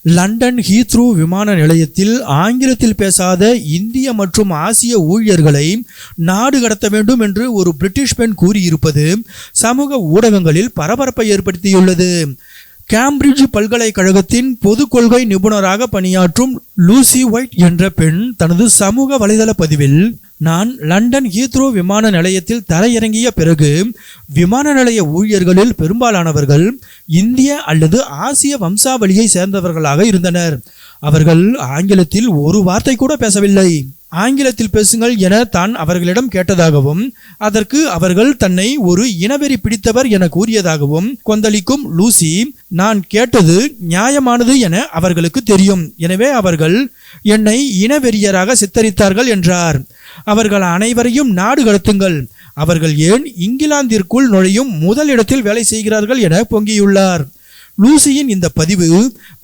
London Heathrow விமான நிலையத்தில் ஆங்கிலத்தில் பேசாத இந்திய மற்றும் ஆசிய ஊழியர்களை நாடு கடத்த வேண்டும் என்று ஒரு பிரிட்டிஷ் பெண் கூறியிருப்பது சமூக ஊடகங்களில் பரபரப்பை ஏற்படுத்தியுள்ளது. கேம்பிரிட்ஜ் பல்கலைக்கழகத்தின் பொது கொள்கை நிபுணராக பணியாற்றும் லூசி ஒயிட் என்ற பெண் தனது சமூக வலைதள பதிவில், நான் லண்டன் ஹீத்ரோ விமான நிலையத்தில் தரையிறங்கிய பிறகு விமான நிலைய ஊழியர்களில் பெரும்பாலானவர்கள் இந்திய அல்லது ஆசிய வம்சாவளியை சேர்ந்தவர்களாக இருந்தனர். அவர்கள் ஆங்கிலத்தில் ஒரு வார்த்தை கூட பேசவில்லை. ஆங்கிலத்தில் பேசுங்கள் என தான் அவர்களிடம் கேட்டதாகவும் அதற்கு அவர்கள் தன்னை ஒரு இனவெறி பிடித்தவர் என கூறியதாகவும் கொந்தளிக்கும் லூசி, நான் கேட்டது நியாயமானது என அவர்களுக்கு தெரியும், எனவே அவர்கள் என்னை இனவெறியராக சித்தரித்தார்கள் என்றார். அவர்கள் அனைவரையும் நாடு கடத்துங்கள், அவர்கள் ஏன் இங்கிலாந்திற்குள் நுழையும் முதல் இடத்தில் வேலை செய்கிறார்கள் என பொங்கியுள்ளார். லூசியின் இந்த பதிவு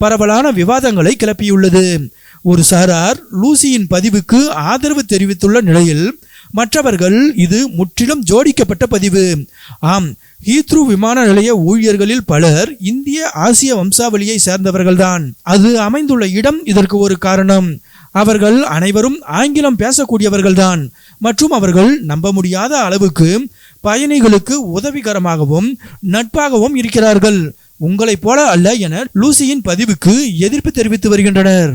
பரவலான விவாதங்களை கிளப்பியுள்ளது. ஒரு சாரார் லூசியின் பதிவுக்கு ஆதரவு தெரிவித்துள்ள நிலையில் மற்றவர்கள் இது முற்றிலும் ஜோடிக்கப்பட்ட பதிவு, ஆம், ஹீத்ரூ விமான நிலைய ஊழியர்களில் பலர் இந்திய ஆசிய வம்சாவளியை சேர்ந்தவர்கள்தான், அது அமைந்துள்ள இடம் இதற்கு ஒரு காரணம், அவர்கள் அனைவரும் ஆங்கிலம் பேசக்கூடியவர்கள்தான் மற்றும் அவர்கள் நம்ப முடியாத அளவுக்கு பயணிகளுக்கு உதவிகரமாகவும் நட்பாகவும் இருக்கிறார்கள், உங்களைப் போல அல்ல என லூசியின் பதிவுக்கு எதிர்ப்பு தெரிவித்து வருகின்றனர்.